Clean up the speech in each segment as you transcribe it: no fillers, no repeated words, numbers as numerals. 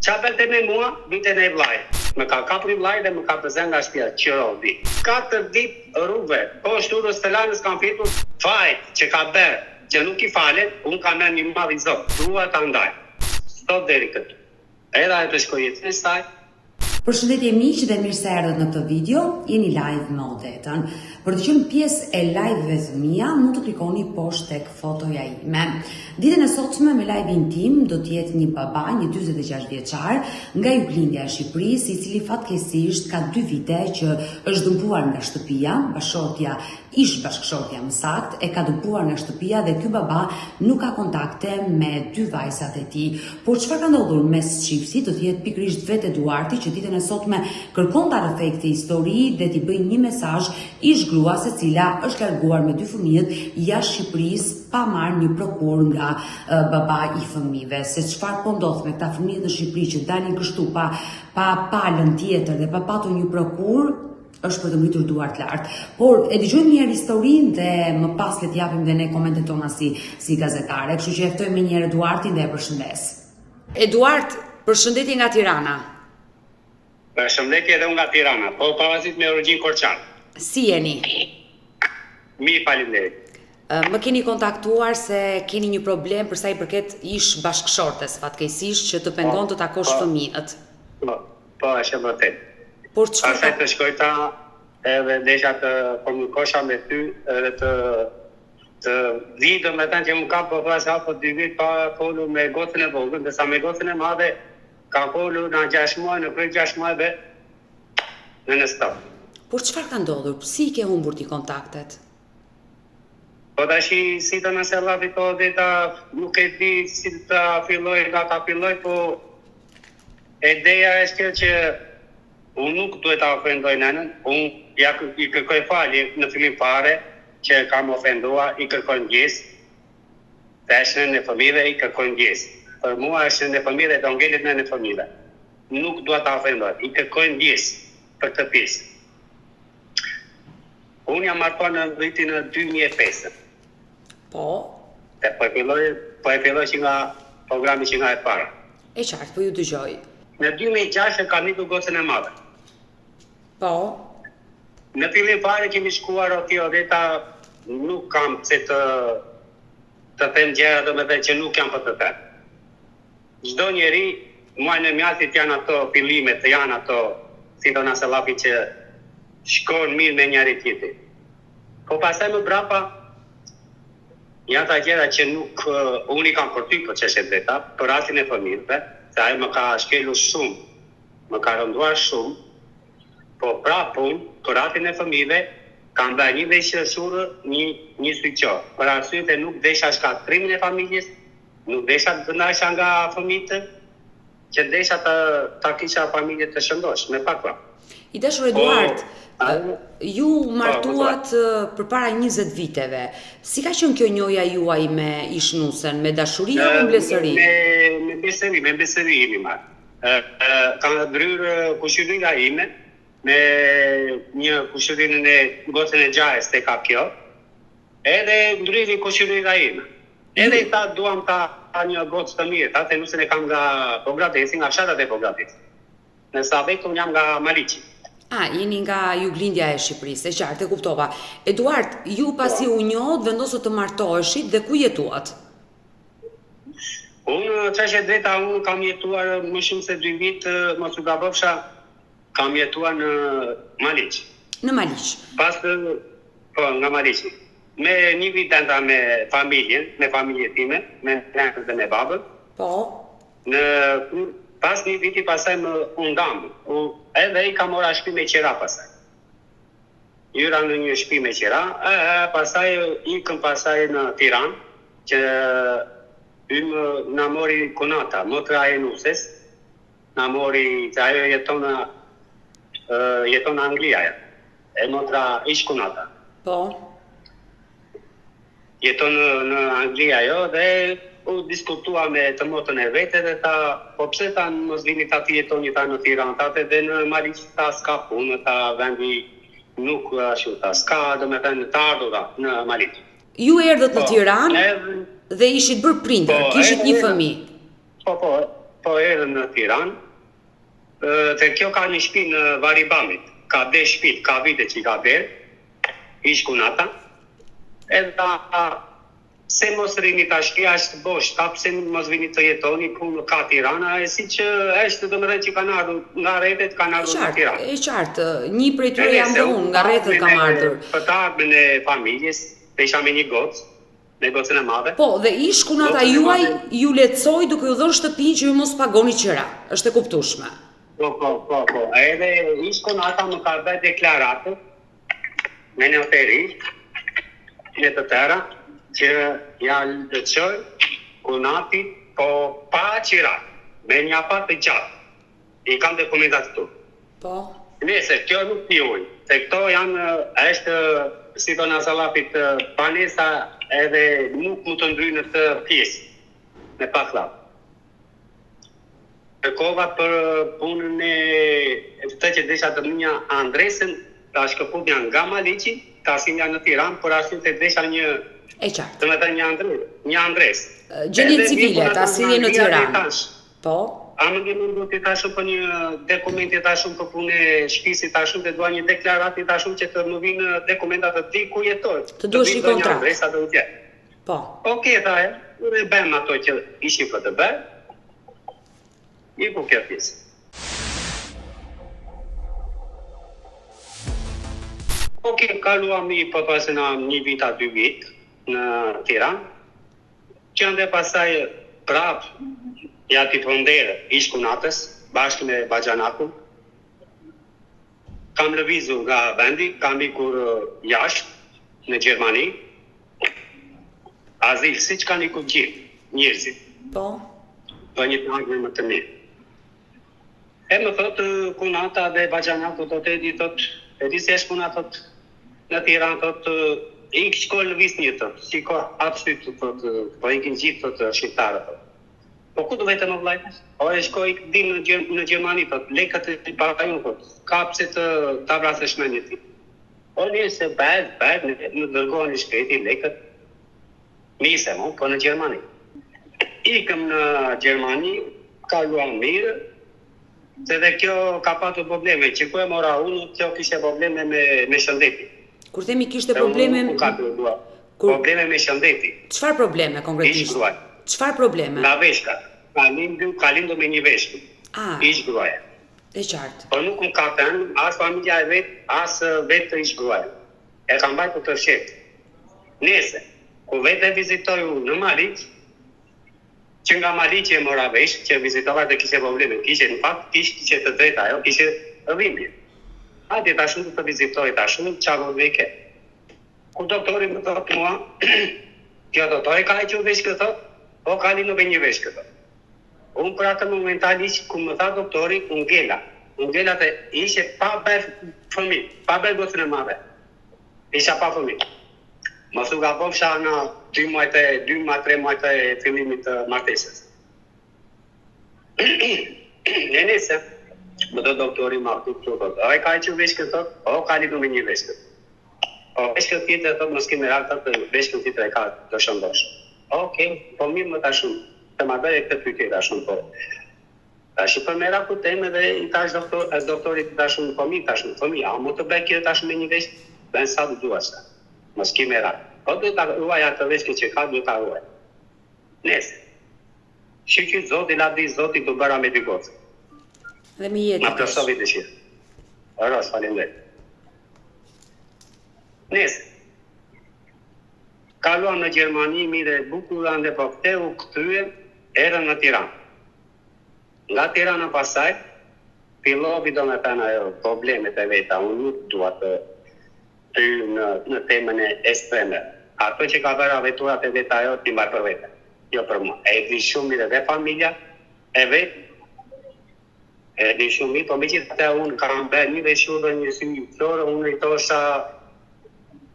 Qa bëlte me mua, vitën e vlaj. Më ka kapri vlaj dhe më ka pëzen nga shtëpia, Qirolli. 4 ditë rrugëve, poshtë urës të lanës kam fitur fajt që ka bërë, që nuk i falen, unë ka me një madhi zot, dua ta ndaj. Sot deri këtu. Edhe e të shkoj jetën e saj. Përshëndetje miq dhe mirë se erdhët në këtë video, jeni live me Odetën. Për të qenë pjesë e live-ve të mia, mund të klikoni poshtë tek fotoja ime. Ditën e sotme me live-in tim do të jetë një baba, një 46 vjeçar, nga Juglindja e Shqipërisë, i cili fatkeqësisht ka 2 vite që është dëmtuar nga shtëpia, ish bashkëshortja më saktë, e ka dëmtuar nga shtëpia dhe ky baba nuk ka kontakte me 2 vajzat e tij. Por çfarë ka ndodhur mes çiftit do të jetë pikërisht vetë Eduardi që ditën e sotme kërkon ta rrethej këtë histori dhe t'i bëj një mesazh ish gruas e cila është larguar me 2 fëmijët jashtë Shqipërisë pa marrë një prokur nga baba i fëmijëve. Se çfarë po ndodh me këta fëmijë në Shqipëri që dalin kështu pa palën tjetër dhe pa patur një prokur, është për të ngritur duart lart. Por e dëgjojmë një herë historinë dhe më pas le të japim dhe ne komentet tona si gazetare. Kështu që e ftoj më një herë Eduardin dhe e përshëndes. Eduard, përshëndetje nga Tirana. Përshëndetje edhe unë nga Tirana, po pavazit me origjinë korçane. Si jeni? Mirë, faleminderit. Më keni kontaktuar se keni një problem për sa i përket ish bashkëshortes, fatkeqësisht që të pengon të takosh fëmijët. Po, është vërtet. Por çfarë? Pastaj të shkoj ta edhe desha të komunikosha me ty edhe të vi domethënë që më ka përflasë apo 2 vit pa folur me gocën e vogël, ndërsa me gocën e madhe ka folur në 6 muaj, në krye 6 muajve në stop. Por çfarë ka ndodhur? Si i ke humbur ti kontaktet? Po tashi si të nëse lafi to dita nuk e di si të filloj, nga ka filloj, po ideja është që unë nuk duhet ta ofendoj nënën, unë i kërkoj falje në fillim fare që kam ofenduar, i kërkoj ndjesë, dhe është në fëmijëve i kërkoj ndjesë. Për mua është në fëmijëve do ngelet në fëmijëve. Nuk duhet ta ofendoj, i kërkoj ndjesë për këtë pjesë. Unë jam martuar në vitin 2005. Po? Dhe po e filloj që nga programi që nga e para. E qartë, po ju dëgjoj. Në 2006 kam nitur gocën e madhe. Po? Në fillim fare kemi shkuar Odeta, nuk kam se të them gjëra domethënë që nuk jam për të thënë. Çdo njeri, muaj në mjasit janë ato fillimet, janë ato, si do nëse lapi që shkon mirë me njëri tjetrin. Po pastaj më brapa, janë ta gjëra që nuk unë i kam përtypur çështën e drejta, për rastin e fëmijëve, se ai më ka shkelur shumë, më ka rënduar shumë, po prapë unë, për rastin e fëmijëve, kam bërë një veshësurë, një syqo, për arsye se nuk desha shkatrimin e familjes, nuk desha të ndasha nga fëmijët, që desha ta kisha familje të shëndosh, me pak pra. I dashur Eduard, ju martuat përpara 20 viteve. Si ka qenë kjo njohja juaj me ishnusën, me dashuri apo mbledhëri? Me besëri jemi marrë. Ka ndryrë kushërira ime, me një kushërinë e gocën e gjajës te ka kjo, edhe ndryri kushërira ime. Edhe i ta duam ta një gocë të mirë, ta se nusën e kam nga Pogradeci, nga fshatat e Pogradeci. Nësa vetë unë jam nga Maliqi. Jeni nga Juglindja e Shqipërisë, e qartë, e kuptova. Eduard, ju pasi u njohët, vendosët të martoheshit dhe ku jetuat? Unë, çështja e drejta, unë kam jetuar më shumë se 2 vit, mos u gabofsha, kam jetuar në Maliq. Në Maliq? Po, nga Maliqi. Me 1 vit enda me familje time, me nënën dhe me babën. Po? Pas 1 viti pasaj më undam, edhe i kam ora shtëpi me qera pasaj. Jyra në një shtëpi me qera, pasaj ikëm pasaj në Tiranë, që na mori Kunata, motra e nuses, na mori, që ajo jeton në Anglia, e motra ish Kunata. Po? Jeton në Anglia jo dhe u diskutua me të motën e vete dhe ta, po pse ta mos vini ta ti jetoni ta në Tiranë, tate dhe në Maliq ta s'ka punë, ta vendi nuk ashtu ta s'ka, do me thënë të ardhura në Maliq. Ju erdhët në Tiranë dhe ishit bërë prindër, kishit një fëmijë. Po, po erën në Tiranë, te kjo ka një shtëpi në Varibamit, ka be shtëpi, ka vite që i ka berë, ish kunata, edhe se mos rini tash, është bosh, ka pse mos vini të jetoni, punë ka Tirana, e si që është të më rejtë që kanë ardhur nga rrethet, kanë ardhur në Tiranë. E qartë, një prej tyre jam dhe unë, nga rrethet kam ardhur. Për të ardhën e familjes, të isha me një gocë, me gocën e madhe. Po, dhe ish kunata juaj ju lehtësoi duke ju dhënë shtëpinë që ju mos pagoni qira, është e kuptueshme. Po. Edhe ish kunata më ka bërë deklaratë me noteri, në të tëra, që ja lëqoj kunati, po pa qira, me një afat të gjatë. I kam dokumentat këtu. Po. Nëse, kjo nuk pjuj, se këto janë, është, si do në salafit, banesa edhe nuk më të ndryjë në të pjesë, me pakla. Kërkova për punën e të që desha të minja Andresën, ta shkëputja nga Maliqi, ta asimja në Tiranë, për ashtu të desha një, e qartë, të me të një Andres. Gjendje civile, ta asimje në Tiranë. Po. A më një mundu të tashun për një dokumenti tashun për punë e shpisi tashun të dua një deklarati tashun që të më vinë dokumentat të di ku jetoj. Të duesh një kontratë. Po. Oke, tha e, dhe bëjmë ato që ishim për të bërë, i ku kjo pjesë. Oke, kaluam po të asë në një vit a 2 vit në Tiranë, që ndë pasaj prapë, ja t'i përnderë ish kunatës, bashkë me Bajanakun. Kam lëvizu nga vendi, kam ikur jashtë në Gjermani, azil, si që kanë ikur gjithë njërëzit. Po. Për një tangë më të mirë. E më thotë kunata dhe Bajanaku të të di thotë, e di se është kunata në Tiranë thotë, i shkoj lëviz një thotë, si ko absolut thotë, po i kënë gjithë thotë shqiptarë thotë. Po ku do vetëm në vlajtë? O e shkoj din në Gjermani, thotë, lekët e parajun, thotë, ka pse të vrasësh me një ti. O një se bërë, në dërgohën i shkreti lekët, nise mo, po në Gjermani. Ikëm në Gjermani, kaluam mirë, se dhe kjo ka patur probleme, që ku e mora unë, kjo kishte probleme me shëndeti. Kur themi kishte probleme... Probleme me shëndeti. Çfarë probleme konkretisht? Çfarë probleme? Nga veshka. Ka lindu me një veshku. Ish gruaja. E qartë. Po nuk më ka thënë, as familja e vetë, as vetë të ish gruaja. E kam bajtë të fshetë. Nese, ku vetë e vizitoj unë në Maliq, që nga Maliqi e mora vesh, që vizitova dhe kishe probleme, kishe në fakt, kishe të drejta, jo, kishe rrimbje. Hajde ta shumë të vizitoj, ta shumë qa vëveke. Ku doktori më thotë mua, kjo doktori ka e që vesh këtë thotë, o ka lindu me një vesh këtë. Unë për atë momentalisht, ku më tha doktori, unë të ishe pa bërë fëmi, pa bërë gocën e madhe. Isha pa fëmi. Mosu ga pofsha në 2 muajtë, 2-3 muajtë e fillimit të martesës. Në nëse, më do doktori ma këtë të thotë, ka e që vesh këtë, o ka lindu me një vesh këtë. O, vesh këtë tjetë, thotë, mos kime rakë, thotë, vesh këtë tjetë e ka të shëndosh. Oke, po mirë më ta shumë, të ma bërë e këtë pytje ta shumë, po. Ta shi për mera ku teme dhe i tash doktorit ta shumë, po mirë ta shumë, po mirë, a më të bërë kjere ta shumë me një vesh, ben sa du duha sa, mos kime rakë. Po du ta ruaj atë vesh që ka, du ta ruaj. Nese, shqyqy zoti, ladri zoti të bëra me dy gocë. Dhe mi jetë. Ma plësovi të shirë. Ros, falim dhe. Nese, kaluam në Gjermani, mire bukur ande po këte u këtyre, erën në Tiranë. Nga Tirana pasaj, fillovi do me thënë ajo problemet e veta, unë nuk dua të në temën e ekstreme. Ato që ka bërë aventurat e veta ajo, ti mbarë për vete, jo për mua. E di shumë mire dhe familja, e vetë, e di shumë mire, po me gjithë të unë kam bërë një veshurë, një sy qërë, unë i tosha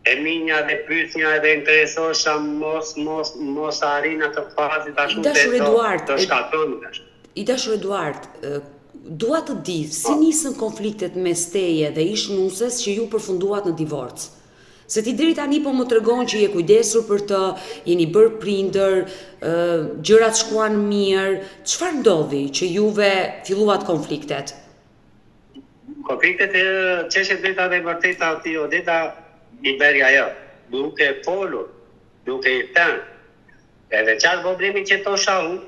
e minja dhe pyetja dhe interesosha mos arina të fazit ashtu të shkatoni. I dashur Eduard, dua të di si nisën konfliktet mes teje dhe ish nuses që ju përfunduat në divorc. Se ti deri tani po më tregon që je kujdesur për të, jeni bërë prindër, gjërat shkuan mirë. Çfarë ndodhi që juve filluat konfliktet? Konfliktet e çështje drejta dhe vërteta ti Odeta i beri ajo, duke folur, duke i thënë. Edhe qatë problemi që to shahu,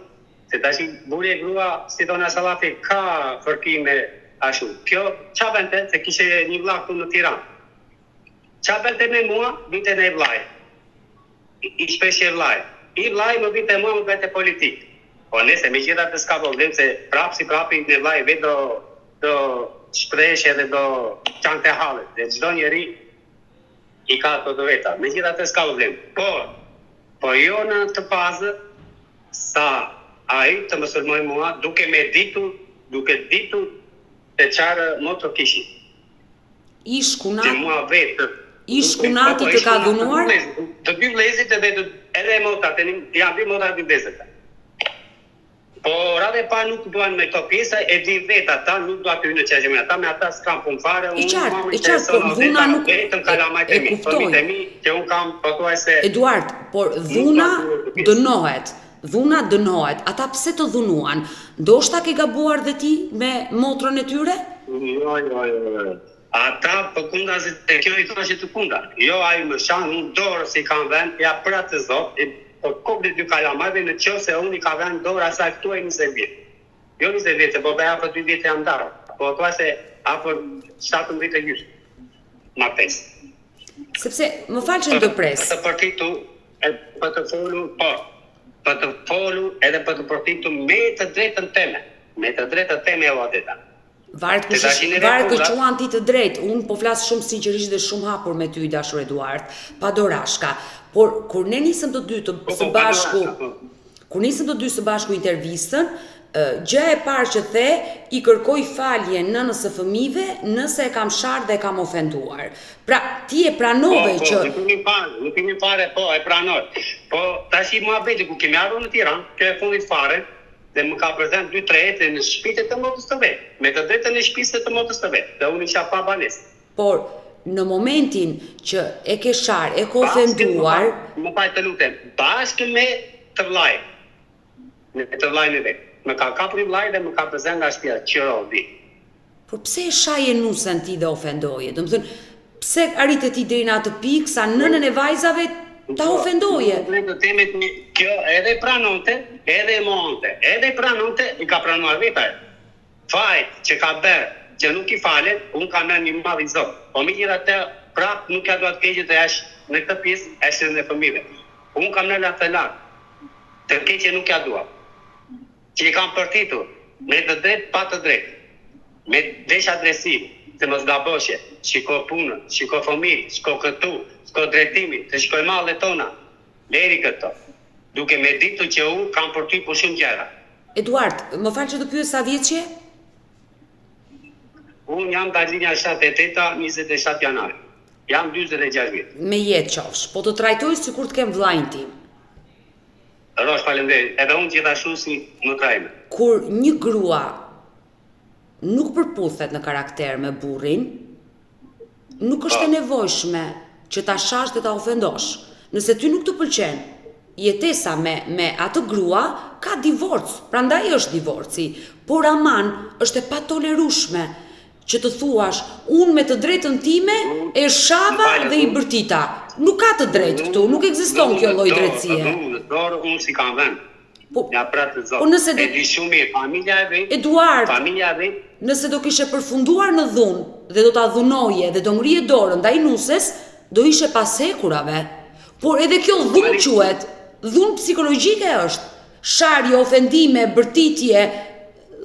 se tash burri e grua, si dona Sallafi, ka fërkime ashtu. Kjo qa bente, se kishe një vlla këtu në Tiranë. Qa bente me mua, vite në vllaj. I shpeshje vllaj. I vllaj më vite mua më vete politik. Po nëse me gjitha të s'ka problem, se si prapi në vllaj vetë do shpreshje dhe do qanë të halet. Dhe çdo njeri i ka ato të veta. Me gjitha të s'ka problem. Po jo në të fazë sa ai të më sulmoj mua duke ditu të qarë më të kishin. Ish kunati të ka dhunuar? Të dy vlezit edhe motat, janë dy motat dy vlezit. Po rade pa nuk duan me këto pjesa, e di vetë ata nuk duan të hynë në qeshme. Ata me ata s'kam punë fare, I qartë, po dhuna nuk e kuptoj. Që unë kam pothuajse. Eduard, por dhuna dënohet. Dhuna dënohet. Ata pse të dhunuan? Ndoshta ke gabuar dhe ti me motrën e tyre? Jo. Ata përkundazit e kjo i thoshe të kunda. Jo, ai më shanë, unë dorë si kam vend, ja pra të zot, po kokë dy kalamarve në qo se unë i ka vend dorë asaj këtu e 20 vjetë. Jo 20 vjetë, po bëja për 2 vjetë e andarë. Po të se apër 17 vjetë e gjyshë. Ma pesë. Sepse, më falë që në të presë. Për të përtitu, për të folu, për të folu edhe për të përtitu me të drejtën teme. Me të drejtën teme e Odeta. Varet kush quan ti të drejtë. Unë po flas shumë sinqerisht dhe shumë hapur me ty, dashur Eduard, pa dorashka. Por kur ne nisëm të dy së bashku intervistën, gjë e parë që the, i kërkoj falje nënës së fëmijëve nëse e kam sharë dhe e kam ofenduar. Pra, ti e pranove që... Nuk kemi fare, po, e pranoj. Po, tash i mua beti, ku kemi ardhur në Tiranë, kjo e fundit fare, dhe më ka prezent 2-3 jetë në shpite të motës të vetë, me të drejtën e shpisë të motës të vetë, dhe unë isha pa banesë. Por, në momentin që e ke sharë, e ke ofenduar... Më paj të lutem, bashkë me të vlaj, në vetë. Më ka kapur i vlaj dhe më ka prezent nga shtëpia, qëro, di. Por pse e shaje nusën ti dhe ofendoje? Do më thënë, pse arrite ti deri në atë pikë sa nënën e vajzave ta ofendoje? Kjo edhe pranonte, edhe monte, edhe pranonte, i ka pranuar vetaj. Fajt që ka bërë, që nuk i falet, unë ka merë një madh i zotë. Po mi gjitha të prapë nuk ka duat keqe të esh në këtë pjesë, eshtë në fëmijëve. Unë kam merë la felar, të keqe nuk ja duat. Që i kam përtitur, me të drejtë, pa të drejtë, me desh agresiv, të mos gaboshe, shiko punën, shiko fëmijë, shiko këtu, shiko drejtimi, të shikoj mallet tona, leri këto, duke me ditu që unë kam për ty për shumë gjera. Eduard, më falë që të pyes sa vjeqje? Unë jam Dalinja 27 janar. Jam 46 vjetë. Me jetë qofsh, po të trajtoj si kur të kem vllajin tim. Rosh falemderit, edhe unë gjithashtu si më trajme. Kur një grua nuk përputhet në karakter me burrin, nuk është e nevojshme që ta shash dhe ta ofendosh. Nëse ty nuk të pëlqen, jetesa me atë grua, ka divorc, prandaj është divorci. Por aman, është e patolerueshme që të thuash, unë me të drejtën time e shava dhe i bërtita. Nuk ka të drejtë këtu, nuk ekziston kjo lloj drejtësie. Dorë unë si kam vend. Ja pra të zotë. Po nëse do... E di shumë mirë, familja e vetë. Eduard, familja e vetë. Nëse do kishe përfunduar në dhunë dhe do ta dhunoje dhe do ngrije dorën ndaj nuses, do ishe pas hekurave. Por edhe kjo dhunë quhet, dhunë psikologjike është. Sharje, ofendime, bërtitje,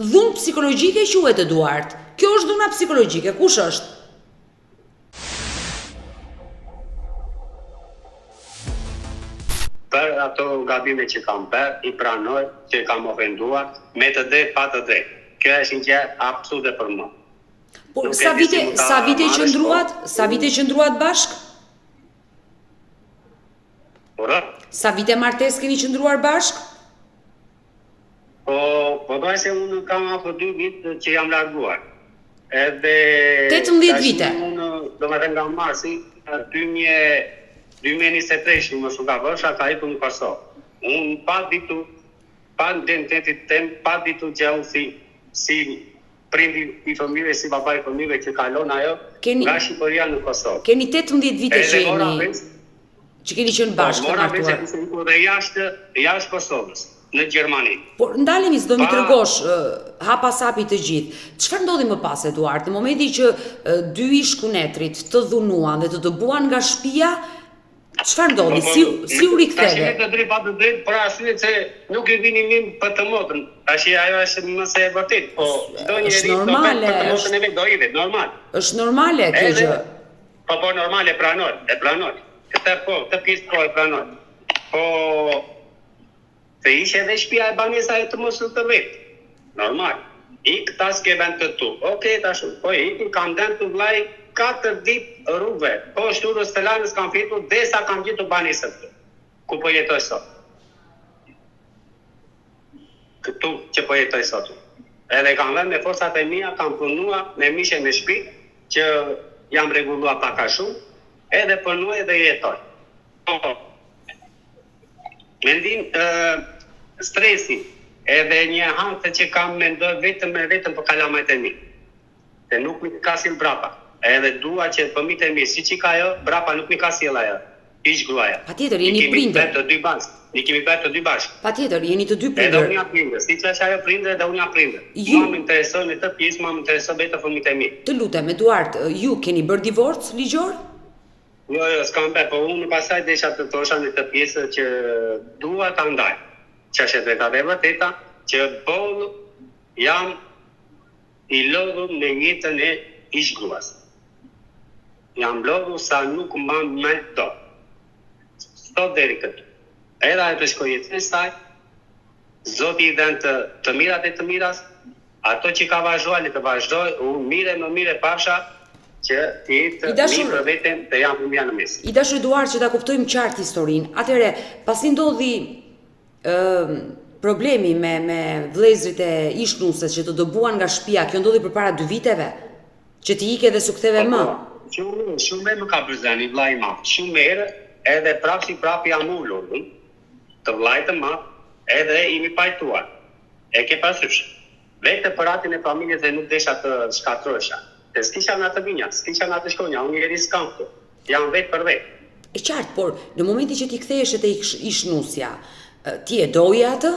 dhunë psikologjike quhet, Eduard. Kjo është dhuna psikologjike, kush është? Për ato gabime që kam bërë, i pranoj që kam ofenduar, me të drejtë, pa të drejtë. Kjo është një gjë absolute për mua. Po, sa vite qëndruat bashk? Ora? Sa vite martes keni qëndruar bashk? Po doj se unë kam afër 2 vite që jam larguar. Edhe 18 vite. Unë do më nga marsi, 2023 më shumë ka vësha, ka ikur në Kosovë. Unë pa identitetin tem, pa ditur që unë si prindi i fëmijëve, si baba i fëmijëve që kalon ajo nga Shqipëria në Kosovë. Keni 18 vite që keni qenë bashkë të martuar. Mora veç dhe jashtë Kosovës, në Gjermani. Por ndalemi s'do mi tregosh hapas hapi të gjithë. Çfarë ndodhi më pas, Eduard, në momentin që dy ish-kunetrit të dhunuan dhe të dëbuan nga shtëpia? Çfarë ndodhi? Si u riktheve? Tash të drejt pa të drejt për arsye se nuk i vini mirë për të motën. Tash ajo është mëse e vërtet, po çdo njeri do të për të motën e vet do i vet, normal. Është normale kjo gjë. Po normale e pranoj. Këtë pjesë po e pranoj. Po se ishe edhe shtëpia e banesa e të mos të vet. Normal. Ik tas ke vend të tu. Okej, tash po ik kam dhënë të vllai 4 ditë rrugëve. Po shturës të lanës kam fitur desa kam gjetur banesën këtu. Ku po jetoj sot. Këtu që po jetoj sot. Edhe kam vënë me forcat e mia, kam punuar me mishe me shtëpi që jam rregulluar pak a shumë, edhe punuaj dhe jetoj. Mendim stresi, edhe një hante që kam mendoj vetëm për kalamajt e mi. Se nuk mi ka sill brapa. Edhe dua që fëmijët e mi, siç i ka ajo, brapa nuk mi ka sill ajo. Ish gruaja. Patjetër, jeni prindër. Ne kemi bërë të dy bashkë. Patjetër, jeni të dy prindër. Edhe unë jam prindër, siç është ajo prindër dhe unë jam prindër. Mua më intereson në të pjesë, mua më intereson vetë fëmijët e mi. Të lutem, Eduard, ju keni bërë divorc ligjor? Jo, s'kam bërë, po unë pastaj desha të thosha në të pjesë që dua ta ndaj. Që është e drejta dhe vërteta, që bollë jam i lodhur në jetën e ish gruas. Jam lodhur sa nuk më do. Sot deri këtu. Edhe ajo të shkoj jetën e saj, Zoti i dhënë të mirat e të miras, ato që ka vazhduar le të vazhdoj, unë më mire pasha që të jetë mirë për veten të jam unë në mes. I dashur Eduard, që ta kuptojmë qartë historinë. Atëre, pasi ndodhi problemi me vëllezrit e ish-nuses që të dëbuan nga shtëpia, kjo ndodhi përpara 2 viteve, që ti ike dhe su ktheve më. Shumë më ka bërzani vllai i madh. Shumë herë edhe prapë jam ulur të vllajt të madh, edhe i mi pajtuar. E ke parasysh. Vetë për atin e familjes dhe nuk desha të shkatroesha. Se s'kisha në atë binja, s'kisha në atë shkonja, unë njeri s'kam këtu. Jam vetë për vetë. E qartë, por në momentin që ti ktheheshe te ish-nusja, ti e doje atë?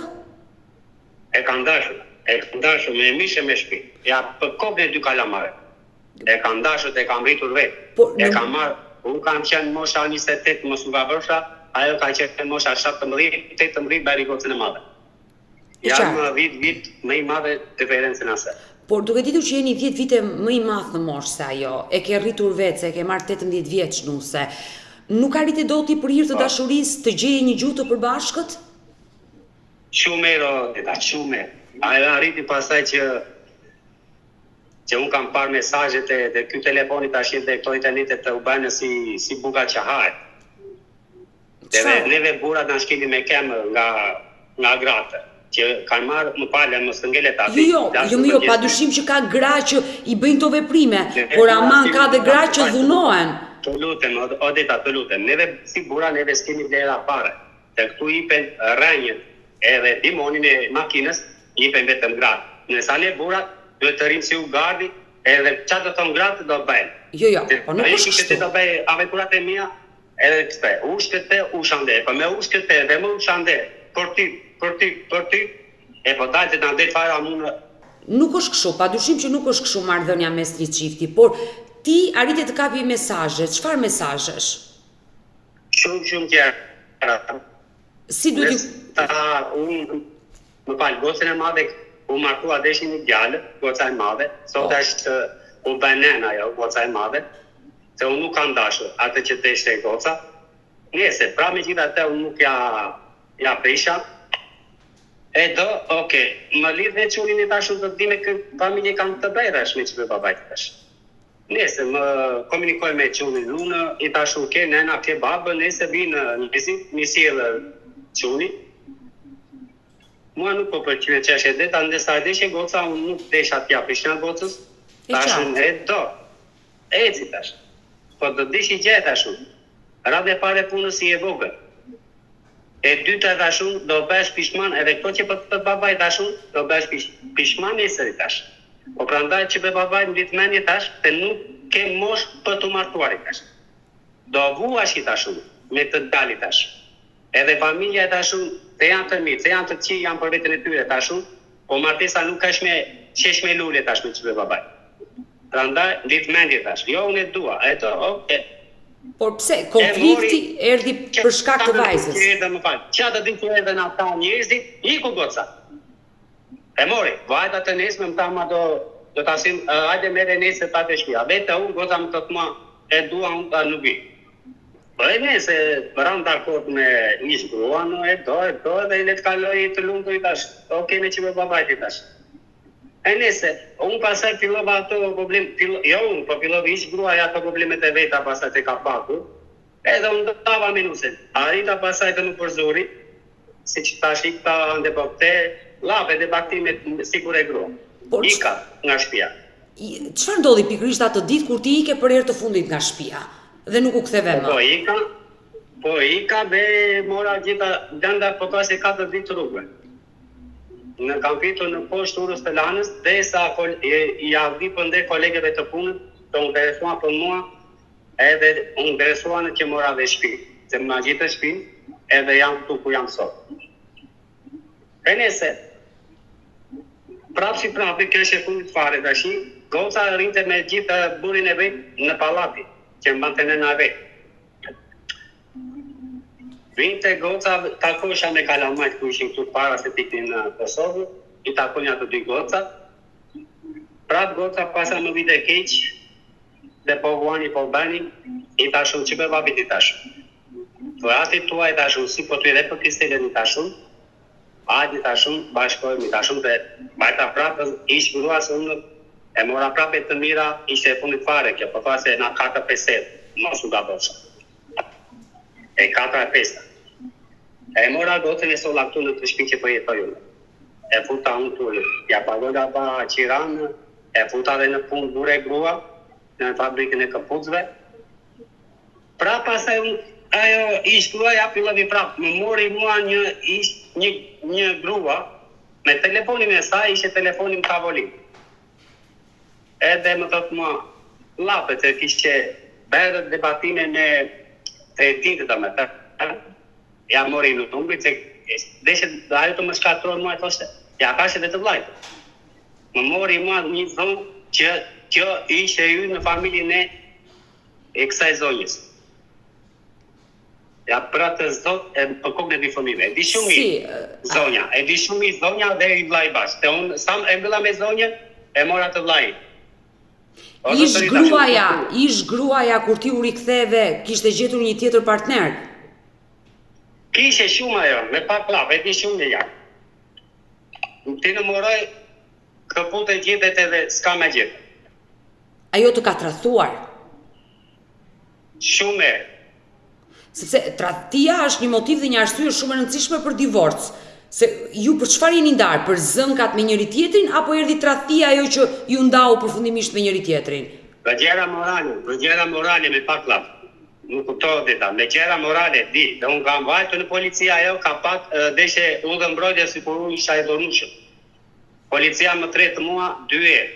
E kam dashur me mishe me shtëpi. Ja për kokën e 2 kalamare. E kam dashur, e kam rritur vetë. E kam marrë, unë kam qenë mosha 28, mos u vavërsha, ajo ka qenë mosha 17, 18 bari gocën e madhe. Jam 10 vit më i madhe diferencën asaj. Por duke ditur që jeni 10 vite më i madh në moshë se ajo, e ke rritur vetë, se ke marrë 18 vjeç nuse, nuk arriti dot i për hir të dashurisë të gjeje një gjuhë të përbashkët? Shumë ajo arriti pasaj që unë kam parë mesazhet e ky telefoni tash dhe këto internetet të u bënë si buka që hahet. Dhe neve burrat na shkelin me kemë nga gratë, që kanë marrë, më falë, mos të ngelet aty. Jo, padyshim që ka gra që i bëjnë këto veprime, por aman ka dhe gra që dhunohen. Të lutem, Odeta, të lutem. Neve si burra neve s'kemi vlera fare. Te këtu ipen rrënjët edhe timonin e makinës, ipen vetëm gratë. Nësa ne burrat duhet të rrimë si u gardi, edhe çfarë do thonë gratë do bëjnë. Jo, po nuk është kështu. Do bëj aventurat e mia, edhe këte, ushkete, ushande, po me ushkete dhe më ushande, për ty, e po dalë të ndet fare amunë. Nuk është kështu, padyshim që nuk është kështu marrëdhënia mes një çifti, por ti arriti të kapi mesazhe, çfarë mesazhesh? Shumë tjera. Si duhet më fal, gocën e madhe u martua deshin një djalë, goca e madhe, sot është u banen ajo, goca e madhe, se unë nuk kam dashur atë që deshte e goca. Nese, pra me gjitha te unë nuk ja prisha. Më lidh dhe qurin e tashu të dime këtë familje kam të bajrash me që për babajt tash. Nese, më komunikoj me qurin lunë, i tashu ke nena, ke babë, nese vinë një sjellë quni. Mua nuk po përqyre që është e deta, ndesa e deshe goca, unë nuk desha t'ja prishna gocës, tashun e do. Eci tash. po të dish i gjeta shumë. Radhe pare punës si e vogël. E dyta tashun do bësh pishman edhe këto që për të babaj tashun do bësh pishman e sëri tash. Po prandaj që për babaj në ditë menje tash të nuk ke mosh për të martuari tash. Do vuash i tashun me të dali tash. Edhe familja e tashun të janë të mirë, të janë të qi janë për vetën e tyre tashun, po martesa nuk ka shesh me lule tash me që për babaj. Prandaj ditë menje tash. Jo unë e dua, eto, okay. Por pse konflikti erdhi për shkak të vajzës? Qa të dinë që erdhe në ata njerëzit, iku goca. E mori, vajta të nesme më tama do të asim, ajde mere nesë ta të shpia. Vete unë goca më të të ma e dua unë ta nuk i. Për e nese, rëmë të akord me ishë grua, no e do, dhe i le të kaloj të lumë të i tash. Oke me që me babajt i tash. E nese, unë pasaj fillova ato problem, jo unë, po fillova ishë gruaja ato problemet e veta pasaj të ka paku, edhe unë dava minusen. Arita pasaj të më përzuri, si që tash i këta ande po këte, lape dhe baktimet sigur e grua. Ika nga shtëpia. Çfarë ndodhi pikërisht atë ditë kur ti ike për herë të fundit nga shtëpia dhe nuk u ktheve më? Po ika dhe mora gjitha dënda po ka se 4 ditë rrugë. Në kam fitur në poshtë urës të lanës, dhe sa i avdi për ndër kolegeve të punët, të unë interesua për mua, edhe unë interesua në që mora dhe shpi, se më gjithë shpi, edhe jam këtu ku jam sot. E nese, prapë si prapë, kështë e fundit fare dhe shi, goca rinte me gjithë burin e vetë në palati, që më bante në vetë. Vinte goca takosha me kalamajt ku ishin këtu para se tiknin në Kosovë, i takonja të dy goca. Prap goca pasa më vite keq, dhe po vuani po bani, i tashun që për babit i tashun. Të ati tuaj tashun, si po të i dhe për kistelën i tashun, adi tashun, bashkojmë i tashun, dhe bajta prapë ishë grua së unë, e mora prapë e të mira, ishte e fundit fare kjo, po fa se na 4-5, mos u gabosha. E 4-5. E mora gotën e sola këtu në të shpi që për jetoj unë. E futa unë të ja pagoda pa qiranë, e futa dhe në punë bure grua, në fabrikën e këpucve. Pra pasaj unë, ajo ishë grua ja pillovi prapë, më mori mua një grua, me telefonin e saj, ishe telefonin tavolin. Edhe më thotë mua, lapet e kishe bërë debatime me tretintë të me të, ja mori në tungrit, se deshe dhe ajo të më shkatronë mua e thoshte, ja kashe dhe të vlajtë. Më mori mua një zonë që kjo ishe ju në familin e kësaj zonjës. Ja pra të zot e për kokën e dy fëmijëve. E di shumë i zonja dhe i vlaj bashkë. Te unë sam e mbëlla me zonjë, e mora të vlaj. Ish gruaja kur ti u riktheve, kishte gjetur një tjetër partner? Kishe shumë ajo, me pak lap, e di shumë e janë. Ti në moroj, këput e gjithet edhe s'ka me gjithet. Ajo të ka tradhtuar? Shumë. Sepse tradhtia është një motiv dhe një arsye shumë e rëndësishme për divorc. Se ju për çfarë jeni ndarë? Për zënkat me njëri tjetrin apo erdhi tradhtia ajo që ju ndau përfundimisht me njëri tjetrin? Për gjëra morale me pak lap. Nuk kuptohet deta, me gjëra morale di, dhe unë kam vajtë në policia ajo ka pak deshe udhë mbrojtje si kur unë isha e dornushëm. Policia më tretë mua 2 herë.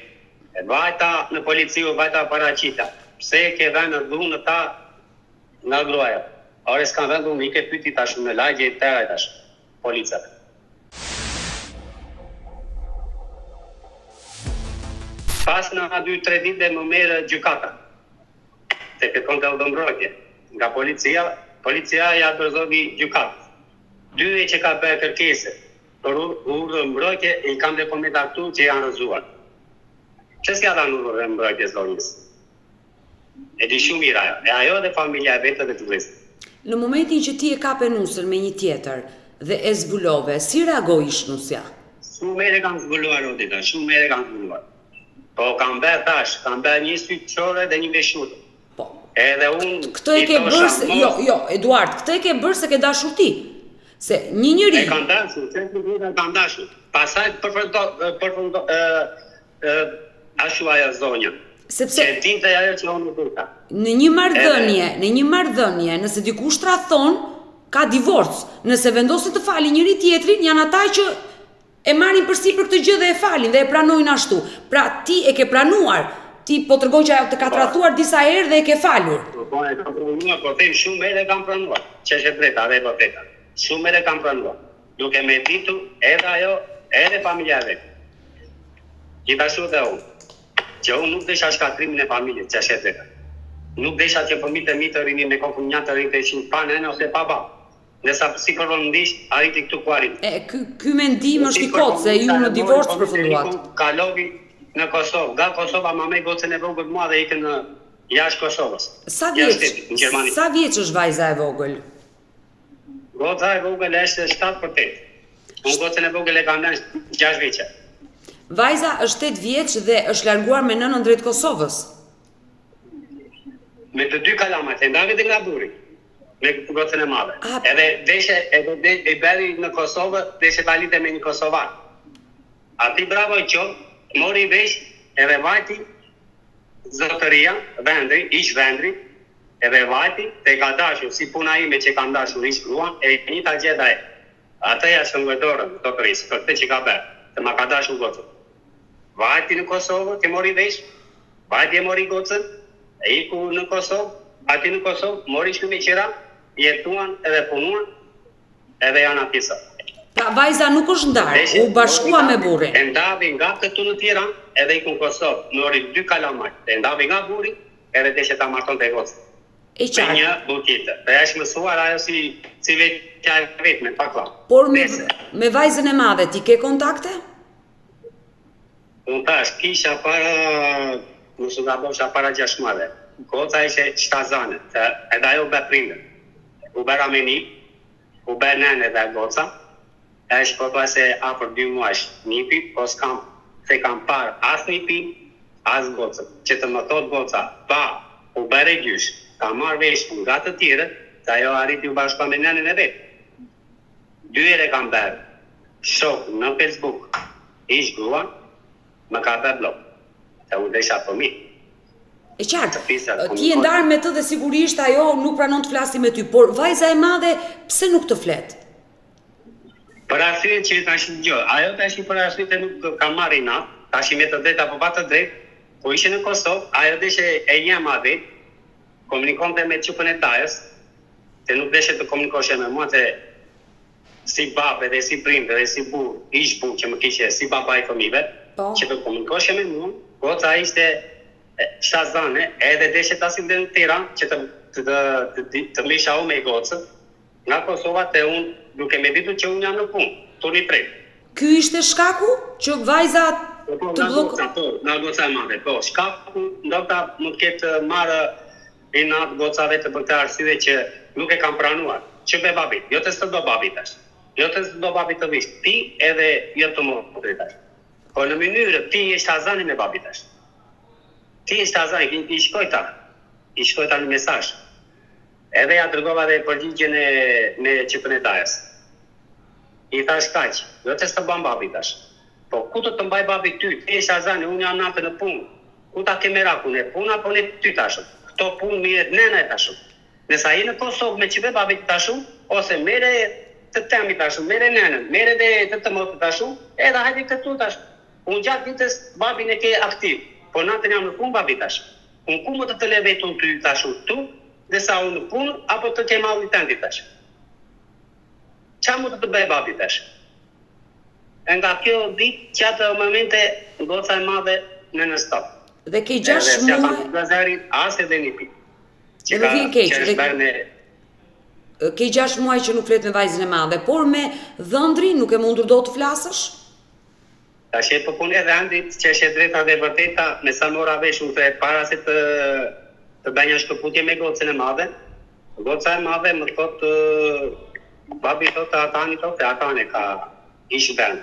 E vajta në policiu, vajta paraqita. Pse ke vënë dhunë ta nga gruaja? Ore s'kan vënë dhunë, i ke pyti tash në lagje i tëra tash, policat. Pas në 2-3 ditë dhe më merë gjykata. Se kërkon të udhëmbrojtje. Nga policia ja dorëzoi gjykatë. 2 që ka bërë kërkesë për udhëmbrojtje i kam dhe përmetaktu që janë rëzuar. Që s'ka dhanë udhëmbrojtje zonjës? E di shumë mira ajo. E ajo dhe familja e vetë dhe të vlezë. Në momentin që ti e ka penusën me një tjetër dhe e zbulove, si reagoi shnusja? Shumë mere kam zbuluar, Odita, shumë mere kam zbuluar. Po kam bërë tash, kam bërë një sytëqore dhe një veshurë. Po. Edhe unë... Këtë e ke bërë, jo, Eduard, këtë e ke bërë se ke dashur ti. Se një njëri... E kam dashur, se të kam dashur. Pasaj ashtu ajo zonja. Sepse që dinte ajo që unë duta. në një marrëdhënie, nëse dikush tradhton, ka divorc. Nëse vendosin të falin njëri tjetrin, janë ata që e marrin përsipër këtë gjë dhe e falin dhe e pranojnë ashtu. Pra ti e ke pranuar, ti po tregon që ajo të ka tradhtuar disa herë dhe e ke falur. Po e kam pranuar, po them shumë herë kam pranuar. Që është e drejta dhe e vërteta. Shumë herë kam pranuar. Duke me ditur edhe ajo, edhe familja e vet. Gjithashtu dhe unë. Që unë nuk desha shkatrimin e familjes, që është e drejta. Nuk desha që fëmijët e mi të rinin me kokën një të rinë të ishin pa nënë ose pa babë. Nësa si përvëndisht, arriti këtu ku arriti. Ky mendim është i kotë, se ju në divorc përfunduat. Kalovi në Kosovë, nga Kosova ma me gocën e vogël mua dhe ikën në jashtë Kosovës. Sa vjeç është vajza e vogël? Goca e vogël është 7-8. Unë gocën e vogël e kam lënë 6 vjeçë. Vajza është 8 vjeç dhe është larguar me nënën drejt Kosovës. Me të dy kalamat, e ndave dhe nga buri. Me gocën e madhe. Edhe deshe, e beri në Kosovë, deshe talite me një Kosovar. Ati bravo i qovë, mori vesh, edhe vajti, zotëria, vendri, ish vendri, edhe vajti, te ka dashur, si puna ime që ka dashur, ish gruan, e një ta gjeda e. Ata ja shëngëdorën, zotërisë, për të që ka berë, të ma ka dashur gocën. Vajti në Kosovë, ke mori vesh, vajti e mori gocën, e iku në Kosovë, ati në Kosovë, mori shumë i qira, jetuan edhe punuan, edhe janë atisa. Pra vajza nuk është ndarë, u bashkua me burrin. E ndavi nga këtu në Tiranë, edhe iku në Kosovë, mori 2 kalamaj. E ndavi nga burri, edhe deshe ta marton të gocën. E qartë. Me një bukite. Dhe është mësuar ajo si vetja e vetme, pakla. Por me vajzën e madhe, ti ke kontakte? Unë tash, kisha para, nësë nga bosha para 6 muajve. Goca ishe shtazane, edhe ajo be prindër. U bera me një, u be nene dhe goca, është po se afër 2 muajsh nipi, po se kam parë as nipi, as gocën. Që të më thot goca, ba, u bere gjysh, ka marrë vesh nga të tjere, se ajo arriti u bashkëpa me nenën e vetë. 2 herë kam bërë, shok në Facebook, ish gruan, më ka bërë blok, se u desha për mi. E qartë, ti e ndarë me të dhe sigurisht ajo nuk pranon të flasi me ty, por vajza e madhe pse nuk të flet? Për arsye që tash gjë, ajo tash për arsye të nuk ka marrë natë, tash me të drejtë apo pa të drejtë, po ishe në Kosovë, ajo deshe e një madhe, komunikonte me çupën e tajës, se nuk deshe të komunikoshe me mua, se si babë dhe si prindër dhe si burr, ish burr që më kishe si baba i fëmijëve, që të komunikoshe me mua, goca ishte shtazane, edhe deshe ta sillte në Tiranë që të misha u me gocën, nga Kosova të unë, duke me ditur që unë jam në punë, turni 3. Ky ishte shkaku që vajza të blokë? Nga goca e madhe, po, shkaku ndoshta mund të ketë marrë i natë gocave të për të arsye që nuk e kam pranuar, që be babit, jo të së do babit tash, jo të së do babit të visht, ti edhe jo të më tash. Po në mënyrë, ti i shtazani me babit tash. Ti i shtazani, i shkojta një mesazh. Edhe ja dërgova dhe përgjigjen me qipën e tajës. I thash kaq, jo të së ban babi tash. Po ku të mbaj babi ty? Ti e shazani, unë jam natë në punë. Ku ta ke merakun e punë apo në ty tashëm? Këto punë mirët nena e tashëm. Nësa i në Kosovë me qipe babi të tashëm, ose mere të temi tashëm, mere nenën, mere dhe të motë tashëm, edhe hajdi këtu tashëm. Unë gjatë ditës babin e ke aktiv, po natën jam në punë babi tashëm. Unë ku më të levetun ty tashëm tu, dhe sa unë në punë, apo të ke malli të ndi tash. Qa mu të bëj babi tash? E nga kjo ditë, që atë momente, goca e madhe në në stop. Dhe ke 6 muaj... Dhe se gazarit, as edhe një pi. Dhe më vjen keq, ke 6 muaj që nuk flet me vajzën e madhe, por me dhëndri nuk e mundur do të flasësh? Tash e po punë edhe andit, që është e drejta dhe vërteta, me sa mora vesh unë të para se të bëj një shkëputje me gocën e madhe. Goca e madhe më thotë, babi thotë atani thotë, atani ka ish vend.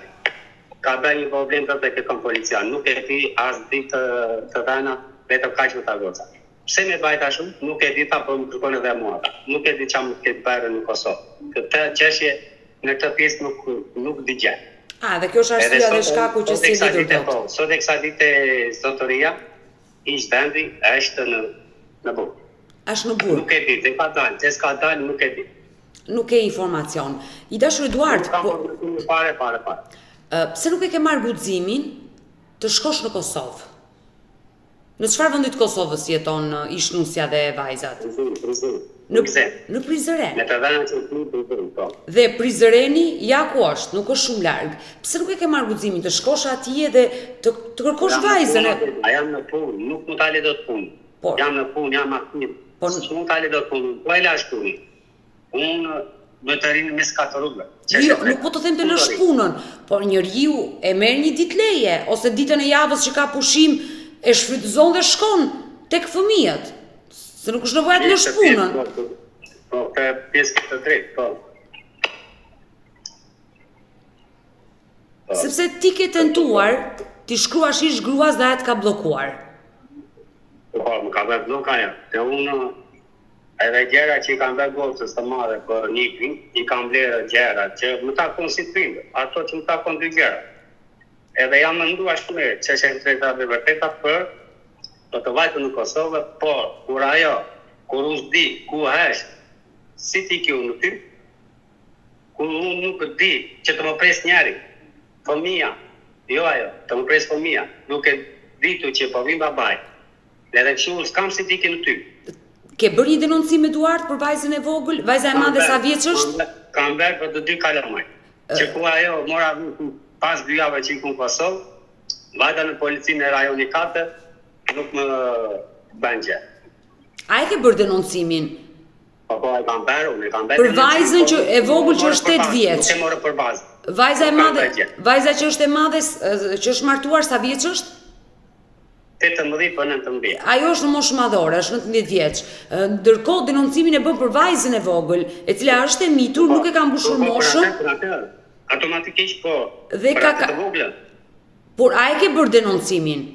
Ka bërë një problem të këtën polician, nuk e ti as ditë të dhena, vetëm kaq me ta goca. Pse me bajta shumë, nuk e di ta, po më kërkon edhe mua ta. Nuk e di qa më këtë bërë në Kosovë. Këtë qeshje në këtë pjesë nuk di gjë. Dhe kjo është arsyeja dhe shkaku që si lidur do. Sot e kësa dite zotëria, ish vendi është në Burg. Është në Burg. Nuk e di, se ka dalë, se s'ka dalë, nuk e di. Nuk e informacion. I dashur Eduard, Pare. pse nuk e ke marrë guximin të shkosh në Kosovë? Në çfarë vendi të Kosovës jeton ish nusja dhe vajzat? Në Prizren. Me të dhënë që Prizren, po. Dhe Prizreni ja ku është, nuk është shumë larg. Pse nuk e ke marrë guximin të shkosh atje dhe të kërkosh vajzën? Jam në punë, nuk mund ta lë dot punë. Jam në punë, jam aktiv. Po nuk ta lë dot punë. Po e lash punën. Unë do të rinë mes katër rrugëve. Jo, nuk po të them të lësh punën, por njeriu e merr një ditë leje ose ditën e javës që ka pushim e shfrytëzon dhe shkon tek fëmijët. Se nuk është nevojë të lësh punën. Po, për pjesë të drejtë, po. Sepse ti ke tentuar ti shkruash ish gruas dhe atë ka bllokuar. Po, më ka bërë bllokaja. Se unë edhe gjera që i kam bërë gocës të madhe për Nipin, i kam blerë gjera që më takon si të prindër, ato që më takon dy gjera. Edhe jam menduar shumë që është e drejtave vërteta për të vajtur në Kosovë, por kur unë s'di ku është, si ti kjo në ty, kur unë nuk di që të më pres njeri, fëmija, jo ajo, të më pres fëmija, nuk e ditu që po vim babaj, edhe kështu s'kam si ti kjo në ty. Ke bërë një denoncim Eduard për vajzën e vogël? Vajza e madhe sa vjeç është? Kam bërë për të dy kalamaj. Që ku ajo mora pas 2 javë që i ku në Kosovë, vajta në policinë e rajoni 4, nuk më bën gjë. A e ke bërë denoncimin? Po, e kam bërë, unë e kam bërë. Për vajzën që e vogël që është 8 vjeç. Nuk e morë për bazë. Vajza e madhe, vajza që është e madhe, që është martuar sa vjeç është? 18 për 19. Ajo është në moshë madhore, është 19 vjeç. Ndërkohë denoncimin e bën për vajzën e vogël, e cila është e mitur, nuk e ka mbushur moshën. Automatikisht po. Dhe ka të voglën. Por a e ke bërë denoncimin?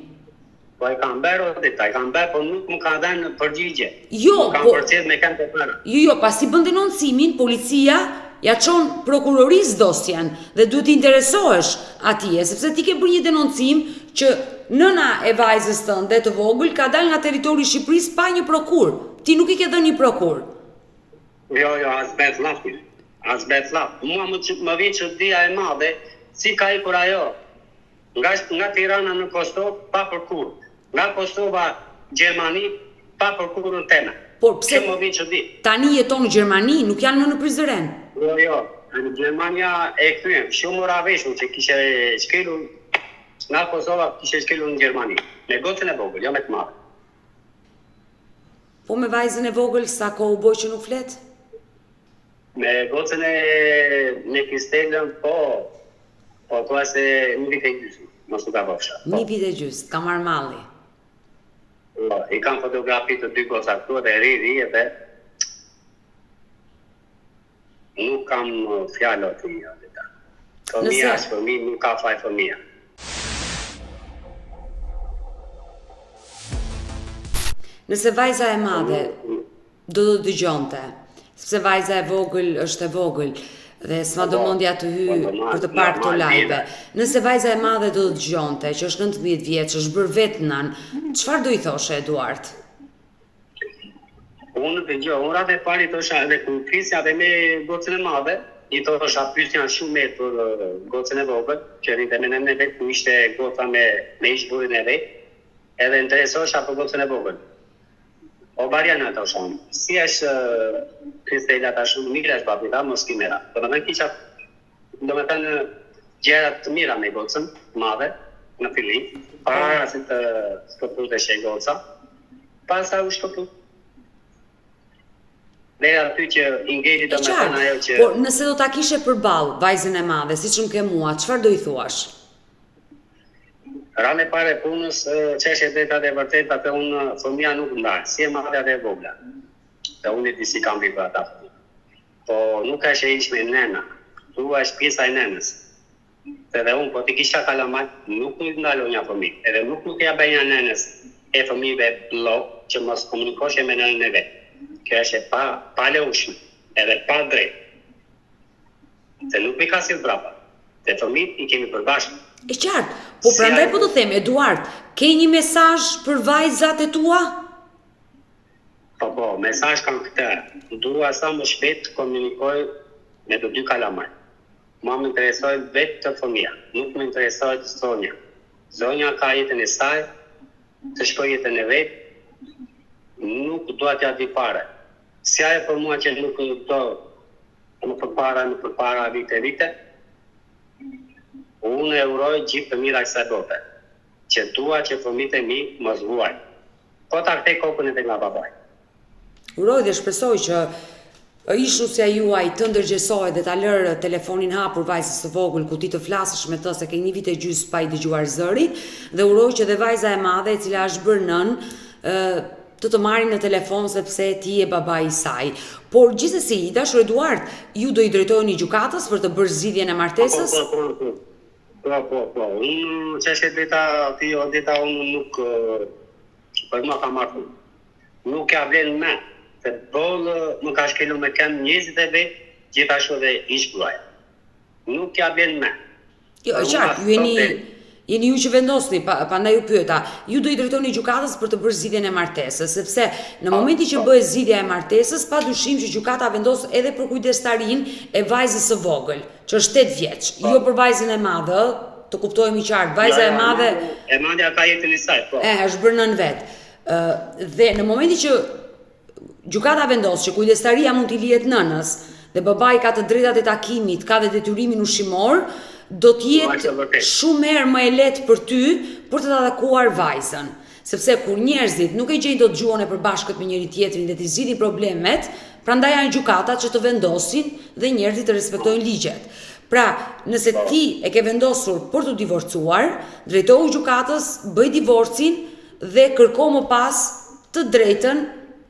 Po e kam bërë e kam bërë, por nuk më ka dhënë përgjigje. Jo, kam përcjell me këmbë të para. Jo, pasi bën denoncimin, policia ja çon prokurorisë dosjen dhe duhet të interesohesh atje, sepse ti ke bërë një denoncim që nëna e vajzës tënde të vogël ka dalë nga territori i Shqipërisë pa një prokur. Ti nuk i ke dhënë një prokur. Jo, as bet llafti. As bet llaf. Mua më vjen çudia e madhe si ka ikur ajo nga Tirana në Kosovë pa prokur. Nga Kosova Gjermani pa prokurën tema. Por pse më vjen çudi? Tani jeton në Gjermani, nuk janë në Prizren. Jo. Në Gjermania e kthyen. Shumë ora veshun që kishte shkelur nga Kosova kishte shkelur në Gjermani. Me gocën e vogël, jo me të madhe. Po me vajzën e vogël sa kohë u bë që nuk flet? Me gocën e Kristelën, po thua se një vit e gjysmë, mos u ka bofsha. Një vit e gjysmë, ka marrë malli. I kam fotografi të dy goca këtu dhe ri edhe nuk kam fjalë të mia. Fëmija është fëmijë, nuk ka faj fëmija. Nëse vajza e madhe do të dëgjonte, sepse vajza e vogël është e vogël dhe s'ma do mendja të hyj për të parë këto live. Nëse vajza e madhe do të dëgjonte, që është 19 vjeç, është bërë vetë nën, çfarë do i thoshe Eduard? Unë ratë e pari thosha edhe kur krisja dhe me gocën e madhe, i thosha pyetja shumë mirë për gocën e vogël, që rrinte me nënën e vet, ku ishte goca me ish burrin e vet, edhe interesosha për gocën e vogël. O Mariana thosha, si është Kristela tash mirë është babita, mos kimera. Domethënë gjëra të mira me gocën madhe në fillim, para se të shkëputesh e goca, pastaj u shkëput. Dhe aty që i ngeli domethënë ajo që... Por nëse do ta kishe përballë vajzën e madhe, siç më ke mua, çfarë do i thuash? Rane pare punës, çështja e drejta dhe vërteta të unë fëmija nuk ndaj, si e madhe dhe e vogla. Dhe unë i di si kam bërë ata fëmijë. Po nuk është e ishme nëna, tu është pjesa e nënës. Edhe unë, po ti kisha kalamaj, nuk nuk ndalo një fëmijë, edhe nuk ja bëja nënës e fëmijëve blok që mos komunikoshe me nënën e vetë. Kjo është pa leushme, edhe pa drejt. Se nuk mi ka si brapa. Dhe fëmijët i kemi përbashkë. E qartë, po prandaj po të them, Eduard, ke një mesazh për vajzat e tua? Po, mesazh kam këtë. Dua sa më shpejt të komunikoj me të dy kalamaj. Mua më interesoj vetë të fëmija, nuk më interesoj të zonja. Zonja ka jetën e saj, të shkoj jetën e vetë, nuk dua t'ja di fare. Si ajo për mua që nuk do më përpara vite, unë e uroj gjithë të mira kësaj bote, që dua që fëmijët e mi mos vuajnë. Po ta kthej kokën edhe nga babaj. Uroj dhe shpresoj që ishnusja juaj të ndërgjegjësoj dhe ta lërë telefonin hapur vajzës së vogël ku ti të flasësh me të se ke 1 vit e gjysmë pa i dëgjuar zërin, dhe uroj që dhe vajza e madhe e cila është bërë nën të marrin në telefon sepse ti je babai i saj. Por gjithsesi, dashur Eduard, ju do i drejtoheni gjykatës për të bërë zgjidhjen e martesës? Po. Unë çështja e drejta unë nuk për mua ka marrë. Nuk ka vlen me. Se bollë më ka shkelur me kënd njerëzit e vet, gjithashtu dhe ish gruaja. Nuk ka vlen me. Jo, e qartë, jeni ju që vendosni, prandaj ju pyeta. Ju do i drejtoni gjykatës për të bërë zgjidhjen e martesës, sepse në momentin që bëhet zgjidhja e martesës, padyshim që gjykata vendos edhe për kujdestarinë e vajzës së vogël, që është 8 vjeç, jo për vajzën e madhe, të kuptojmë qartë. Vajza e madhe ka jetën e saj, po. Është bërë nën vet. Dhe në momentin që gjykata vendos që kujdestaria mund t'i lihet nënës dhe babai ka të drejtat e takimit, ka dhe detyrimin ushqimor, do t'jetë shumë herë më e lehtë për ty për të takuar vajzën. Sepse kur njerëzit nuk e gjejnë dot gjuhën e përbashkët me njëri tjetrin dhe të zgjidhin problemet, prandaj janë gjykatat që të vendosin dhe njerëzit të respektojnë ligjet. Pra, nëse ti e ke vendosur për të divorcuar, drejtohu gjykatës, bëj divorcin dhe kërko më pas të drejtën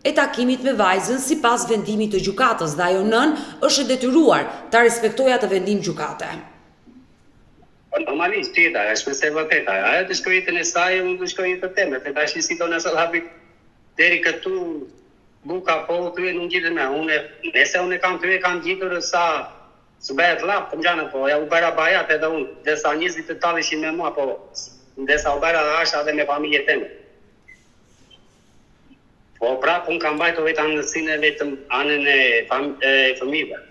e takimit me vajzën sipas vendimit të gjykatës, dhe ajo nën është e detyruar ta respektojë atë vendim gjykate. Normalisht tjeta, është me se vërteta. Ajo të shkoj jetën e saj, unë të shkoj jetën teme. Të tash si do nësë hapit deri këtu buka po të nuk gjithë me. Nëse unë kam të kam gjithër sa së bëhet lap, të më gjanë po, ja u bëra bajat edhe unë, dhe sa njëzit të talishin me mua, po, dhe sa u bëra dhe asha dhe me familje teme. Po prapë unë kam bajtë vetë anësinë e vetëm anën e fëmijëve,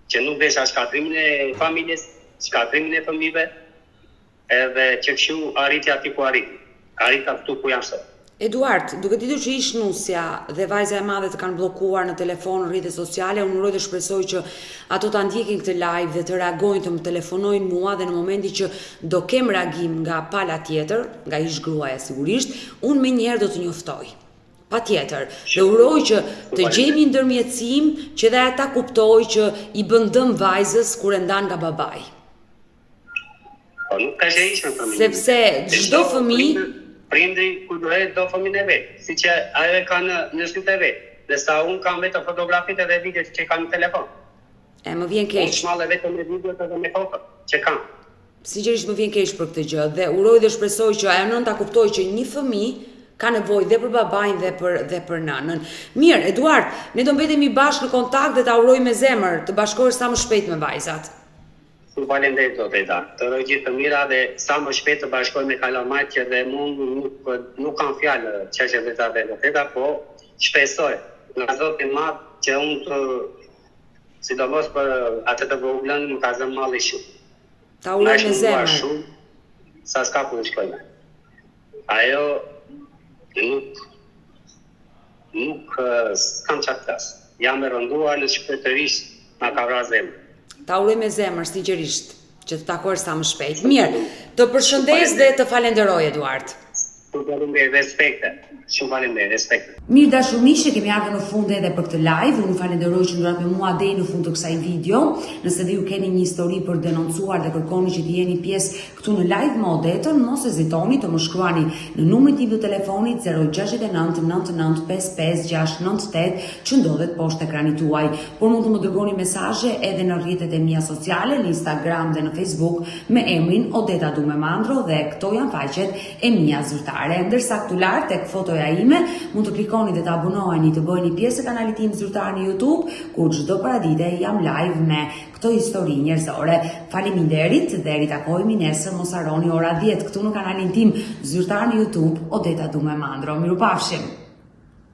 që nuk desha shkatrimin e familjes, shkatrimin e fëmijëve, edhe që këshu arritja ati ku arrita këtu ku jam sot. Eduard, duke ditur që ishnusja dhe vajza e madhe të kanë bllokuar në telefon, në rrjetet sociale, unë uroj dhe shpresoj që ato ta ndjekin këtë live dhe të reagojnë, të më telefonojnë mua, dhe në momentin që do kem reagim nga pala tjetër, nga ish gruaja sigurisht, unë menjëherë do të njoftoj. Patjetër, dhe uroj që të gjejmë një ndërmjetësim që dhe ata kuptojnë që i bën dëm vajzës kur e ndan nga babai. Po nuk ka që ishme fëmijë. Sepse çdo fëmijë prindi ku duhet do fëmijën e vet, siç ajo e ka në sytë e vet. Dhe sa unë kam vetë fotografitë dhe videot që kam në telefon. Më vjen keq. Unë shmallë vetëm me videot edhe me foto që kam. Sigurisht më vjen keq për këtë gjë dhe uroj dhe shpresoj që ajo nën ta kuptojë që një fëmijë ka nevojë dhe për babain dhe për nënën. Mirë, Eduard, ne do mbetemi bashkë në kontakt dhe ta uroj me zemër të bashkohesh sa më shpejt me vajzat. Shumë faleminderit zot Eda. Të uroj gjithë të mira dhe sa më shpejt të bashkoj me kalamajt që dhe nuk kam fjalë çështje vetë vërteta, po shpresoj nga Zoti i Madh që unë të sidomos për atë të voglën më ka zënë malli shumë. Ta uroj me zemër. Sa s'ka ku të shkojme. Ajo nuk s'kam qatas. Jam e rënduar në shpërtërisht nga ka vrar zemër. Ta uroj me zemër, sigurisht, që të takohesh sa më shpejt. Mirë, të përshëndes dhe të falenderoj, Eduard. Shumë faleminderit, respekte. Shumë faleminderit, respekte. Mirë dashur miq, kemi ardhur në fund edhe për këtë live. Unë falenderoj që ndorat me mua deri në fund të kësaj video. Nëse dhe ju keni një histori për denoncuar dhe kërkoni që të jeni pjesë këtu në live më odetën, mos hezitoni të më shkruani në numrin tim të telefonit 069 99 55 698 që ndodhet poshtë ekranit tuaj. Por mund të më dërgoni mesazhe edhe në rrjetet e mia sociale, në Instagram dhe në Facebook me emrin Odeta Dumemandro, dhe këto janë faqet e mia zyrtare. zyrtare. Ndërsa këtu lart tek fotoja ime mund të klikoni dhe të abonoheni të bëheni pjesë e kanalit tim zyrtar në YouTube, ku çdo paradite jam live me këto histori njerëzore. Faleminderit dhe ritakohemi nesër, mos harroni ora 10 këtu në kanalin tim zyrtar në YouTube, Odeta Dume Mandro. Mirupafshim.